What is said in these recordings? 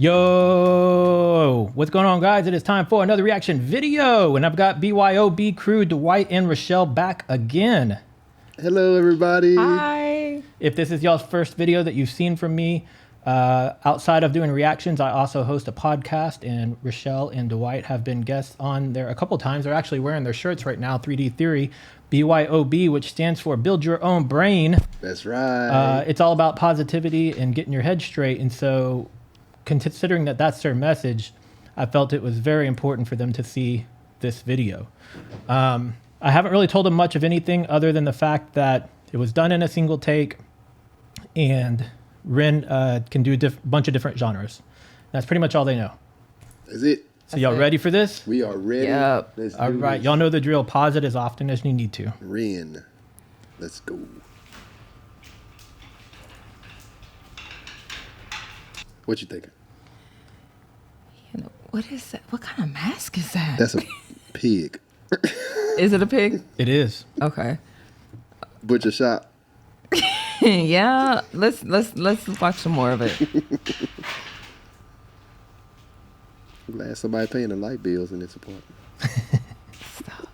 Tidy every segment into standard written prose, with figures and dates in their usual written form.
Yo, what's going on, guys? It is time for another reaction video, and I've got BYOB crew Dwight and Rochelle back again. Hello, everybody. Hi. If this is y'all's first video that you've seen from me, outside of doing reactions, I also host a podcast, and Rochelle and Dwight have been guests on there a couple times. They're actually wearing their shirts right now, 3D Theory, BYOB, which stands for Build Your Own Brain. That's right. It's all about positivity and getting your head straight, and so considering that that's their message, I felt it was very important for them to see this video. I haven't really told them much of anything other than the fact that it was done in a single take, and Ren can do a bunch of different genres. That's pretty much all they know. Is it? So y'all ready for this? We are ready. Yep. Let's All do right, this. y'all know the drill. Pause it as often as you need to. Ren. Let's go. What you thinking? You know, what is that? What kind of mask is that? That's a pig. Is it a pig? It is. Okay. Butcher shop. Yeah. Let's watch some more of it. I'm glad somebody paying the light bills in this apartment. Stop.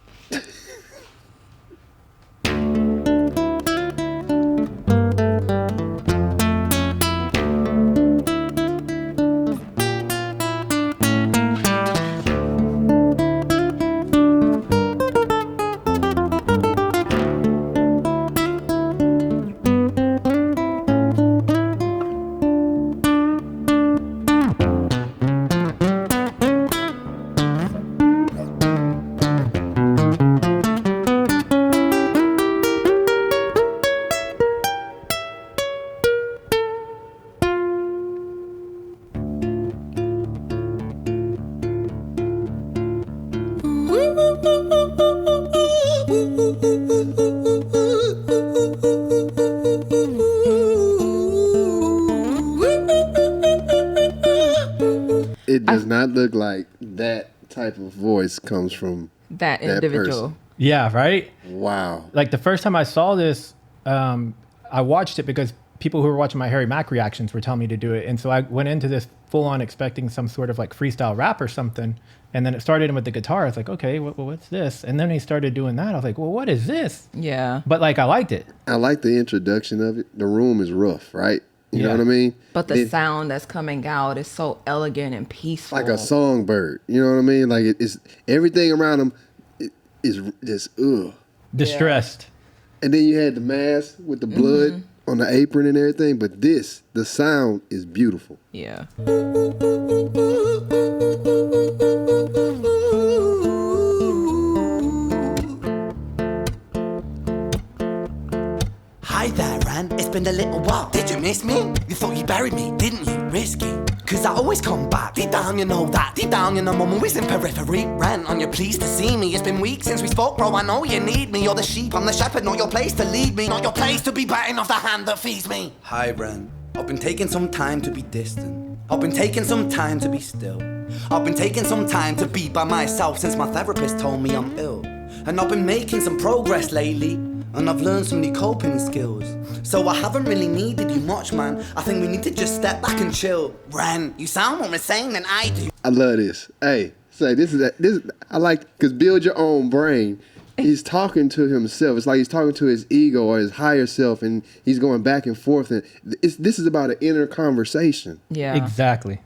It does not look like that type of voice comes from That that individual. person. Yeah, right? Wow. Like the first time I saw this, I watched it because people who were watching my Harry Mack reactions were telling me to do it. And so I went into this full on expecting some sort of like freestyle rap or something. And then it started in with the guitar. I was like, okay, what's this? And then he started doing that. I was like, well, what is this? Yeah. But like, I liked it. I like the introduction of it. The room is rough, right? You know Yeah. what I mean? But the sound that's coming out is so elegant and peaceful. Like a songbird. You know what I mean? Like it's everything around him is just ugh. Distressed. And then you had the mask with the blood on the apron and everything. But this, the sound is beautiful. Yeah. Hi there, Ren. It's been a little while. Did you miss me? You thought you buried me, didn't you? Risky. Cause I always come back. Deep down, you know that. Deep down, you know I'm always in periphery. Ren, on your pleased to see me. It's been weeks since we spoke, bro. I know you need me. You're the sheep, I'm the shepherd. Not your place to lead me. Not your place to be biting off the hand that feeds me. Hi, Ren. I've been taking some time to be distant. I've been taking some time to be still. I've been taking some time to be by myself since my therapist told me I'm ill. And I've been making some progress lately. And I've learned some new coping skills. So I haven't really needed you much, man. I think we need to just step back and chill. Ren, you sound more insane than I do. I love this. Hey, say this is I like because build your own brain. He's talking to himself. It's like he's talking to his ego or his higher self, and he's going back and forth. And this is about an inner conversation. Yeah. Exactly.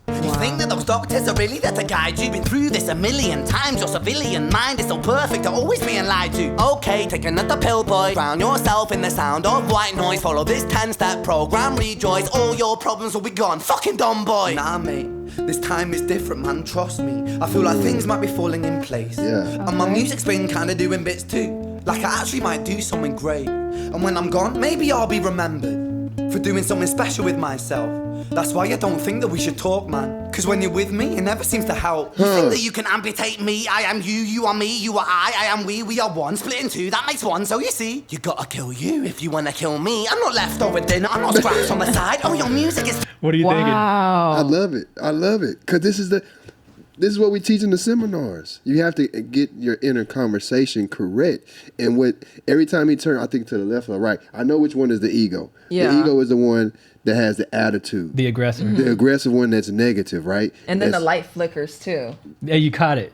You think that those doctors are really there to guide you? Been through this a million times. Your civilian mind is so perfect, they're always being lied to. Okay, take another pill, boy. Drown yourself in the sound of white noise. Follow this 10-step program, rejoice. All your problems will be gone. Fucking dumb boy. Nah, mate. This time is different, man. Trust me. I feel like things might be falling in place. Yeah. And my music's been kinda doing bits too. Like I actually might do something great. And when I'm gone, maybe I'll be remembered for doing something special with myself. That's why I don't think that we should talk, man. Cause when you're with me, it never seems to help. You think that you can amputate me? I am you, you are me, you are I am we are one. Split in two, that makes one. So you see, you gotta kill you if you wanna kill me. I'm not leftover dinner, I'm not scraps on the side. Oh, your music is... What are you thinking? Wow. I love it. I love it. Because this is This is what we teach in the seminars. You have to get your inner conversation correct. And every time he turns, I think to the left or right, I know which one is the ego. Yeah. The ego is the one that has the attitude. The aggressor. The aggressive one that's negative, right? And then the light flickers too. Yeah, you caught it.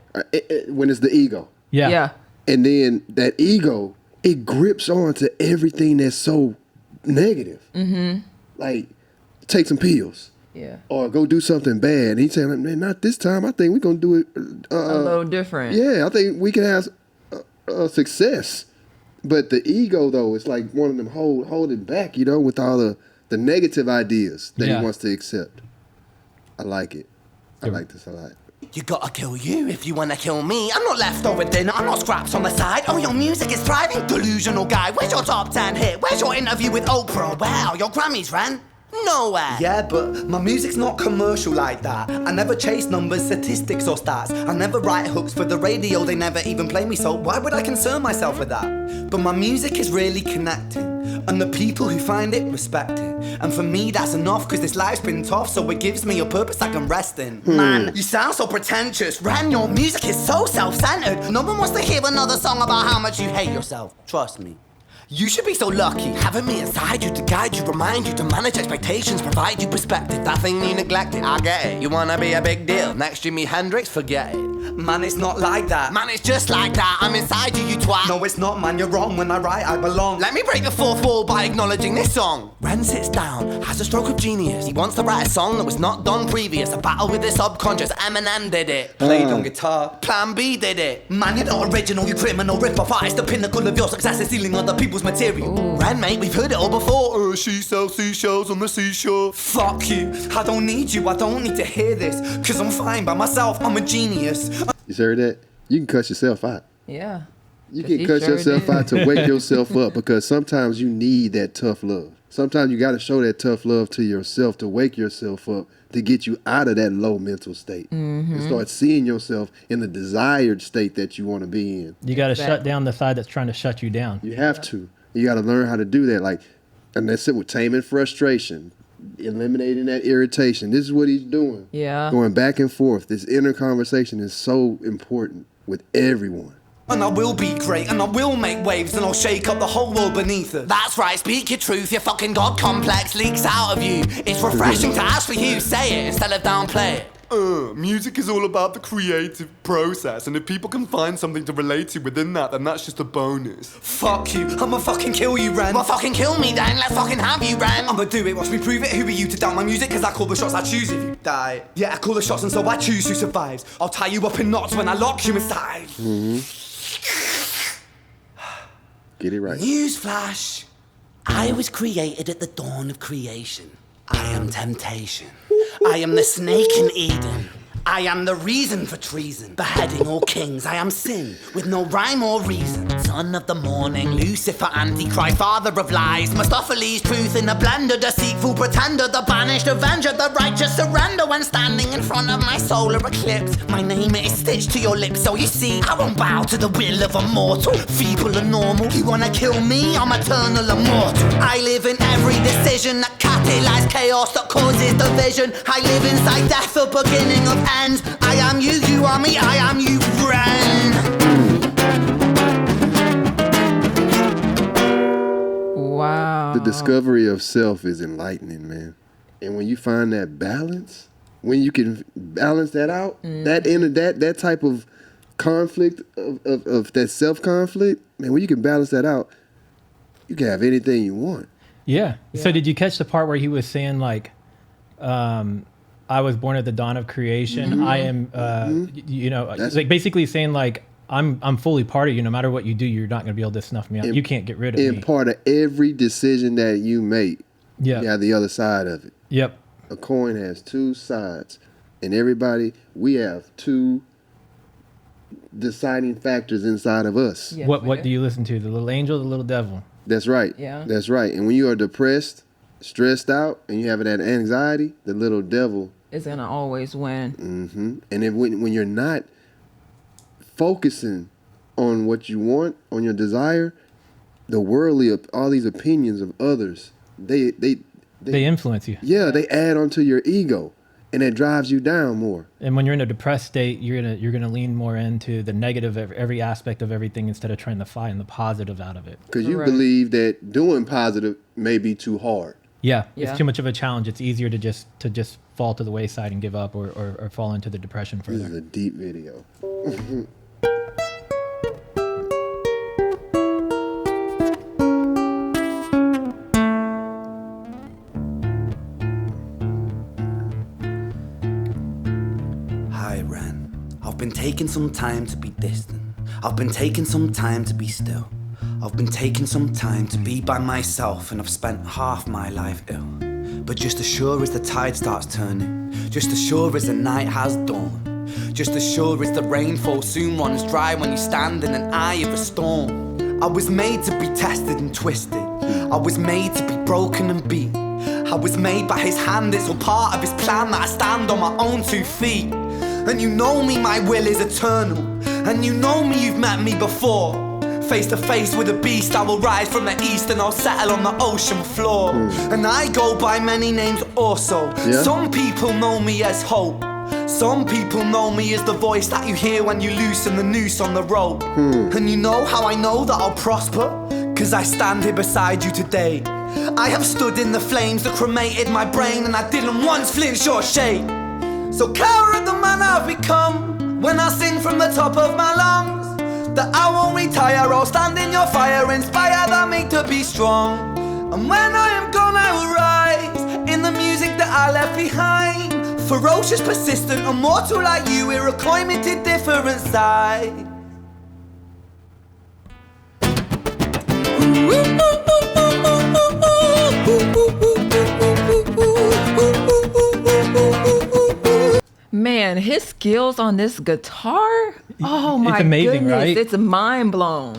When it's the ego. Yeah. Yeah. And then that ego, it grips on to everything that's so negative. Mm-hmm. Like, take some pills. Yeah. Or go do something bad. And he's saying, man, not this time. I think we're going to do it. A little different. Yeah, I think we can have success. But the ego, though, is like one of them holding back, with all the negative ideas that he wants to accept. I like it. I like this a lot. You gotta kill you if you wanna kill me. I'm not leftover dinner, I'm not scraps on the side. Oh, your music is thriving, delusional guy. Where's your top 10 hit? Where's your interview with Oprah? Wow, your Grammys ran nowhere. Yeah, but my music's not commercial like that. I never chase numbers, statistics or stats. I never write hooks for the radio, they never even play me, so why would I concern myself with that? But my music is really connecting, and the people who find it respect it. And for me that's enough, cause this life's been tough, so it gives me a purpose I can rest in. Man, you sound so pretentious. Ren, your music is so self-centered. No one wants to hear another song about how much you hate yourself. Trust me. You should be so lucky, having me inside you to guide you, remind you to manage expectations, provide you perspective. That thing you neglected, I get it. You wanna be a big deal, next Jimi Hendrix, forget it. Man, it's not like that. Man, it's just like that, I'm inside you, you twat. No, it's not, man, you're wrong. When I write, I belong. Let me break the fourth wall by acknowledging this song. Ren sits down, has a stroke of genius. He wants to write a song that was not done previous. A battle with the subconscious, Eminem did it. Played on guitar. Plan B did it. Man, you're not original, you criminal rip-off artist. The pinnacle of your success is stealing other people's material. Ren, mate, we've heard it all before. She sells seashells on the seashore. Fuck you, I don't need you, I don't need to hear this. Cause I'm fine by myself, I'm a genius. You heard that? You can cut yourself out. Yeah. You can cut yourself out to wake yourself up, because sometimes you need that tough love. Sometimes you got to show that tough love to yourself to wake yourself up, to get you out of that low mental state and start seeing yourself in the desired state that you want to be in. You got to shut down the side that's trying to shut you down. You have to. You got to learn how to do that. And that's it with taming frustration, eliminating that irritation. This is what he's doing. Yeah. Going back and forth. This inner conversation is so important with everyone. And I will be great, and I will make waves, and I'll shake up the whole world beneath us. That's right, speak your truth, your fucking God complex leaks out of you. It's refreshing to ask for you, say it instead of downplay it. Music is all about the creative process, and if people can find something to relate to within that, then that's just a bonus. Fuck you, I'ma fucking kill you, Ren. Well, fucking kill me then, let's fucking have you, Ren. I'ma do it, watch me prove it. Who are you to doubt my music? Cause I call the shots, I choose if you die. Yeah, I call the shots, and so I choose who survives. I'll tie you up in knots when I lock you inside. Get it right. Newsflash. I was created at the dawn of creation. I am temptation. I am the snake in Eden. I am the reason for treason, beheading all kings. I am sin, with no rhyme or reason. Son of the morning, Lucifer, Antichrist, father of lies. Mustopheles, truth in a blender, deceitful pretender, the banished avenger, the righteous surrender. When standing in front of my solar eclipse, my name is stitched to your lips. So you see, I won't bow to the will of a mortal, feeble and normal. You wanna kill me? I'm eternal immortal. I live in every decision that catalyzes chaos, that causes division. I live inside death, the beginning of end. I am you, you are me, I am you, Ren. Wow. The discovery of self is enlightening, man. And when you find that balance, when you can balance that out, that type of conflict of that self-conflict, man, when you can balance that out, you can have anything you want. Yeah. So did you catch the part where he was saying I was born at the dawn of creation. I am, like basically saying I'm fully part of you. No matter what you do, you're not going to be able to snuff me out. You can't get rid of me. And part of every decision that you make, you have the other side of it. Yep. A coin has two sides, and we have two deciding factors inside of us. Yes, what do you listen to? The little angel, or the little devil? That's right. Yeah. That's right. And when you are depressed, stressed out, and you have that anxiety, the little devil is gonna always win. And then when you're not focusing on what you want, on your desire, the worldly, all these opinions of others, they influence you. Yeah, they add onto your ego. and it drives you down more. And when you're in a depressed state, you're gonna lean more into the negative of every aspect of everything instead of trying to find the positive out of it. Because you believe that doing positive may be too hard. Yeah, it's too much of a challenge. It's easier to just fall to the wayside and give up or fall into the depression further. This is a deep video. Hi, Ren. I've been taking some time to be distant. I've been taking some time to be still. I've been taking some time to be by myself, and I've spent half my life ill. But just as sure as the tide starts turning, just as sure as the night has dawned, just as sure as the rainfall soon runs dry when you stand in an eye of a storm. I was made to be tested and twisted. I was made to be broken and beat. I was made by his hand, it's all part of his plan that I stand on my own 2 feet. And you know me, my will is eternal. And you know me, you've met me before. Face to face with a beast, I will rise from the east and I'll settle on the ocean floor. And I go by many names also. Some people know me as hope. Some people know me as the voice that you hear when you loosen the noose on the rope. And you know how I know that I'll prosper? 'Cause I stand here beside you today. I have stood in the flames that cremated my brain, and I didn't once flinch or shake. So cower at the man I've become when I sing from the top of my lungs. That I won't retire, I'll stand in your fire, inspired by me to be strong. And when I am gone, I will rise in the music that I left behind. Ferocious, persistent, immortal like you, we're a climate different side. Man, his skills on this guitar, oh my It's amazing, goodness, right? it's mind blown.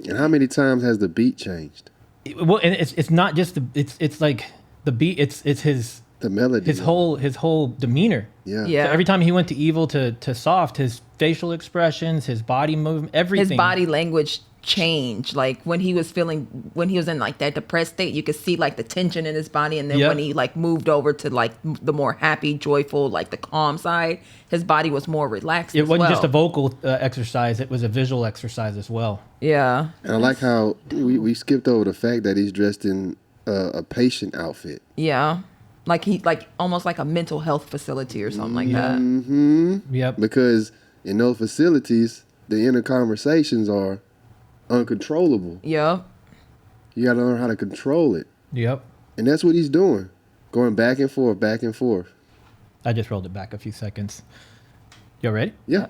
And how many times has the beat changed? Well, and it's not just it's like the beat. It's his The melody. his whole demeanor. Yeah. Yeah. So every time he went to evil to soft, his facial expressions, his body movement, everything. His body language changed. Like when he was in like that depressed state, you could see like the tension in his body, and then Yep. when he like moved over to like the more happy, joyful, like the calm side, his body was more relaxed. It as wasn't well. just a vocal exercise; it was a visual exercise as well. Yeah. And I like how we skipped over the fact that he's dressed in a patient outfit. Yeah. Like he like almost like a mental health facility or something like that. Yep. Because in those facilities, the inner conversations are uncontrollable. Yep. You got to learn how to control it. Yep. And that's what he's doing. Going back and forth, back and forth. I just rolled it back a few seconds. You ready? Yeah.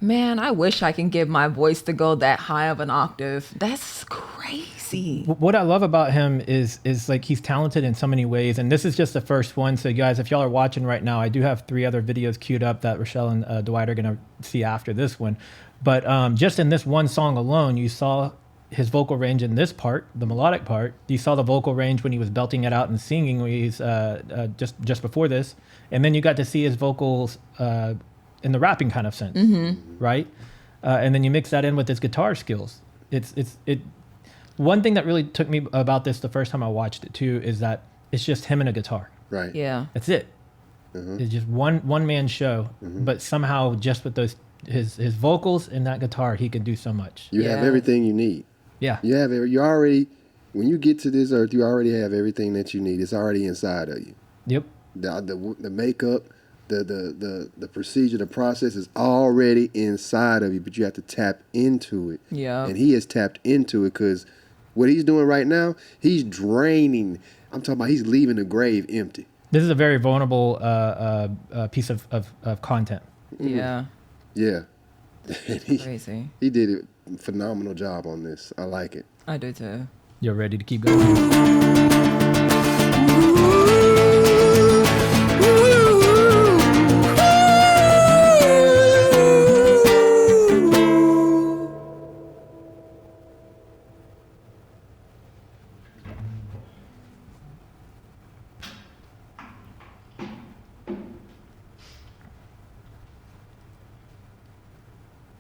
Man, I wish I can get my voice to go that high of an octave. That's crazy. What I love about him is like he's talented in so many ways, and this is just the first one. So guys, if y'all are watching right now, I do have 3 other videos queued up that Rochelle and Dwight are gonna see after this one. But just in this one song alone, you saw his vocal range in this part, the melodic part. You saw the vocal range when he was belting it out and singing. When he's just before this, and then you got to see his vocals in the rapping kind of sense, right? And then you mix that in with his guitar skills. It. One thing that really took me about this the first time I watched it too is that it's just him and a guitar. Right. Yeah. That's it. It's just one man show, but somehow just with those his vocals and that guitar, he can do so much. You have Yeah. everything you need. Yeah. You already, when you get to this earth, you already have everything that you need. It's already inside of you. Yep. The makeup, the procedure, the process is already inside of you, but you have to tap into it. Yeah. And he has tapped into it because what he's doing right now, he's draining. I'm talking about he's leaving the grave empty. This is a very vulnerable piece of content. Yeah. Yeah. And Crazy. he did a phenomenal job on this. I like it. I do too. You're ready to keep going?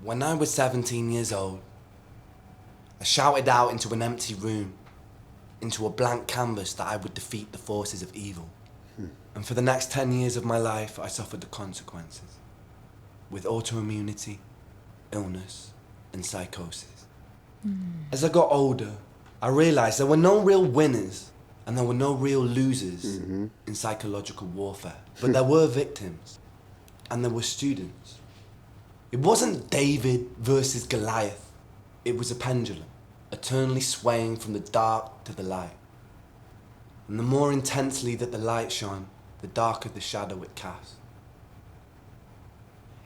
When I was 17 years old, I shouted out into an empty room, into a blank canvas, that I would defeat the forces of evil. And for the next 10 years of my life, I suffered the consequences, with autoimmunity, illness, and psychosis. As I got older, I realized there were no real winners and there were no real losers in psychological warfare. But there were victims and there were students. It wasn't David versus Goliath. It was a pendulum, eternally swaying from the dark to the light. And the more intensely that the light shone, the darker the shadow it cast.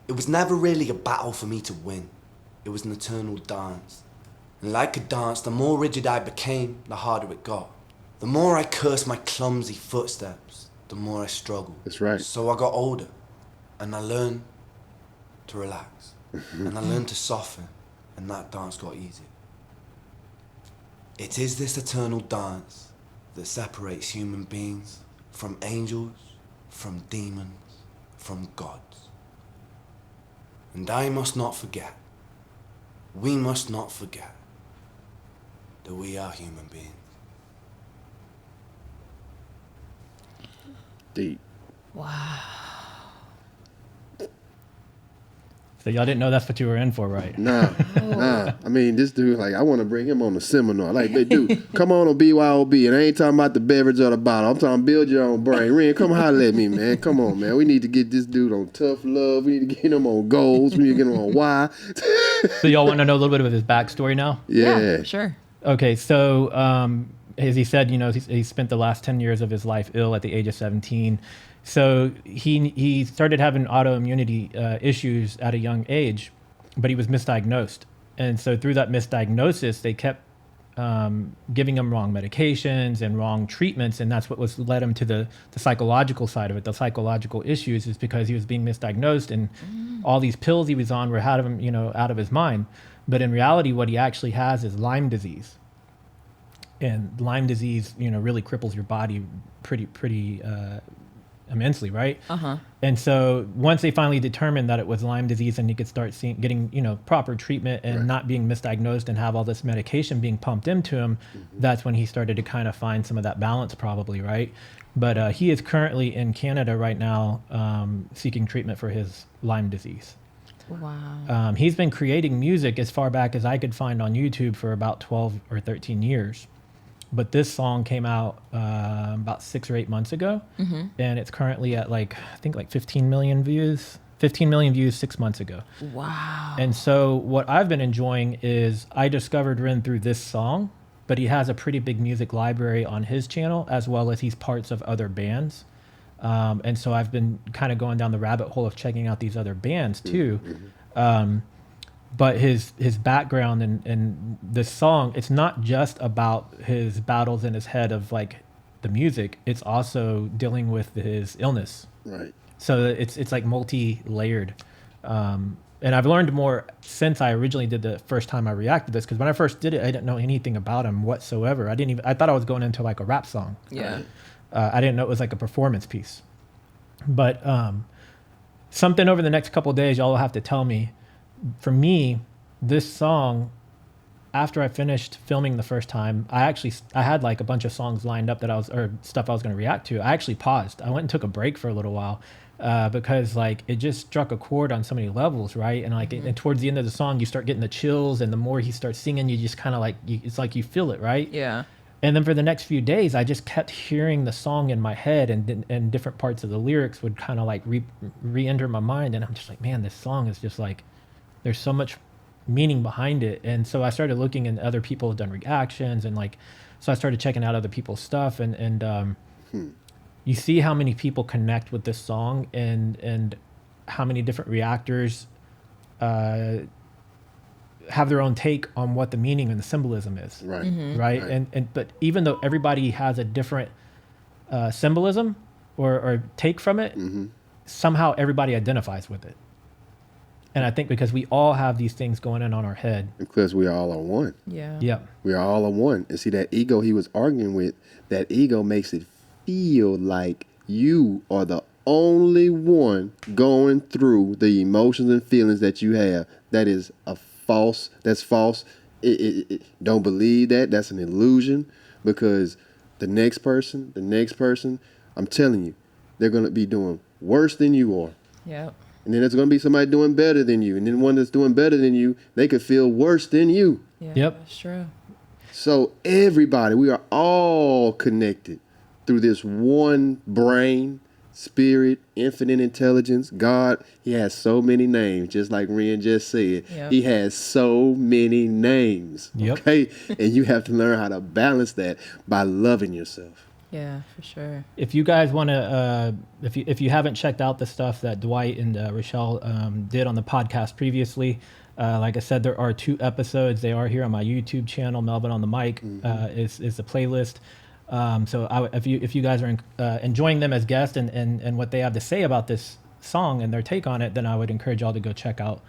It was never really a battle for me to win. It was an eternal dance. And like a dance, the more rigid I became, the harder it got. The more I cursed my clumsy footsteps, the more I struggled. That's right. So I got older, and I learned to relax. And I learned to soften, and that dance got easier. It is this eternal dance that separates human beings from angels, from demons, from gods. And I must not forget, we must not forget, that we are human beings. Deep. So y'all didn't know that's what you were in for, right? Nah. I mean, this dude, like, I want to bring him on a seminar. Like, hey, dude, come on BYOB. And I ain't talking about the beverage or the bottle. I'm talking build your own brain. Ren, come holler at me, man. Come on, man. We need to get this dude on tough love. We need to get him on goals. We need to get him on why. So y'all want to know a little bit of his backstory now? Yeah. Sure. Okay, so as he said, you know, he spent the last 10 years of his life ill at the age of 17. So he started having autoimmunity issues at a young age, but he was misdiagnosed. And so through that misdiagnosis, they kept giving him wrong medications and wrong treatments. And that's what led him to the psychological side of it. The psychological issues is because he was being misdiagnosed and all these pills he was on were had him, you know, out of his mind. But in reality, what he actually has is Lyme disease. And Lyme disease, you know, really cripples your body pretty immensely, right? And so once they finally determined that it was Lyme disease and he could start getting, you know, proper treatment and not being misdiagnosed and have all this medication being pumped into him, that's when he started to kind of find some of that balance probably, right? But he is currently in Canada right now seeking treatment for his Lyme disease. Wow. He's been creating music as far back as I could find on YouTube for about 12 or 13 years. But this song came out about 6 or 8 months ago, and it's currently at I think 15 million views. 15 million views 6 months ago. Wow. And so what I've been enjoying is I discovered Ren through this song, but he has a pretty big music library on his channel as well as he's parts of other bands. And so I've been kind of going down the rabbit hole of checking out these other bands too. But his background in this song, it's not just about his battles in his head of the music. It's also dealing with his illness. Right. So it's like multi-layered. And I've learned more since I originally did the first time I reacted to this, because when I first did it, I didn't know anything about him whatsoever. I thought I was going into a rap song. Yeah. I didn't know it was like a performance piece. But something over the next couple of days, y'all will have to tell me. For me, this song, after I finished filming the first time, I had a bunch of songs lined up stuff I was going to react to. I actually paused. I went and took a break for a little while because it just struck a chord on so many levels, right? And and towards the end of the song, you start getting the chills, and the more he starts singing, you just kind of it's like you feel it, right? Yeah. And then for the next few days, I just kept hearing the song in my head, and different parts of the lyrics would kind of re-enter my mind, and I'm just like, man, this song is just there's so much meaning behind it. And so I started looking, and other people have done reactions, and so I started checking out other people's stuff, and you see how many people connect with this song, and how many different reactors have their own take on what the meaning and the symbolism is. Right. Right. And but even though everybody has a different symbolism or take from it, somehow everybody identifies with it. And I think because we all have these things going on our head. Because we all are one. Yeah. Yeah. We are all are one. And see, that ego he was arguing with, that ego makes it feel like you are the only one going through the emotions and feelings that you have. That is false. That's false. Don't believe that. That's an illusion, because the next person, I'm telling you, they're going to be doing worse than you are. Yep. And then there's going to be somebody doing better than you. And then one that's doing better than you, they could feel worse than you. Yeah, Yep. That's true. So everybody, we are all connected through this one brain, spirit, infinite intelligence. God, he has so many names, just like Ren just said. Yep. He has so many names. Yep. Okay? And you have to learn how to balance that by loving yourself. Yeah, for sure. If you guys want to, if you haven't checked out the stuff that Dwight and Rochelle did on the podcast previously, like I said, there are 2 episodes. They are here on my YouTube channel, Melvin on the Mic, is the playlist. So if you guys are enjoying them as guests and what they have to say about this song and their take on it, then I would encourage y'all to go check out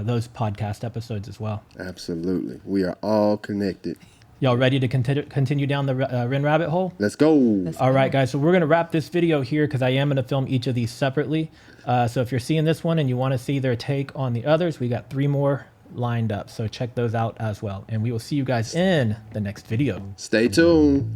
those podcast episodes as well. Absolutely. We are all connected. Y'all ready to continue down the Ren rabbit hole? Let's go. All right, guys. So we're going to wrap this video here because I am going to film each of these separately. So if you're seeing this one and you want to see their take on the others, we got 3 more lined up. So check those out as well. And we will see you guys in the next video. Stay tuned.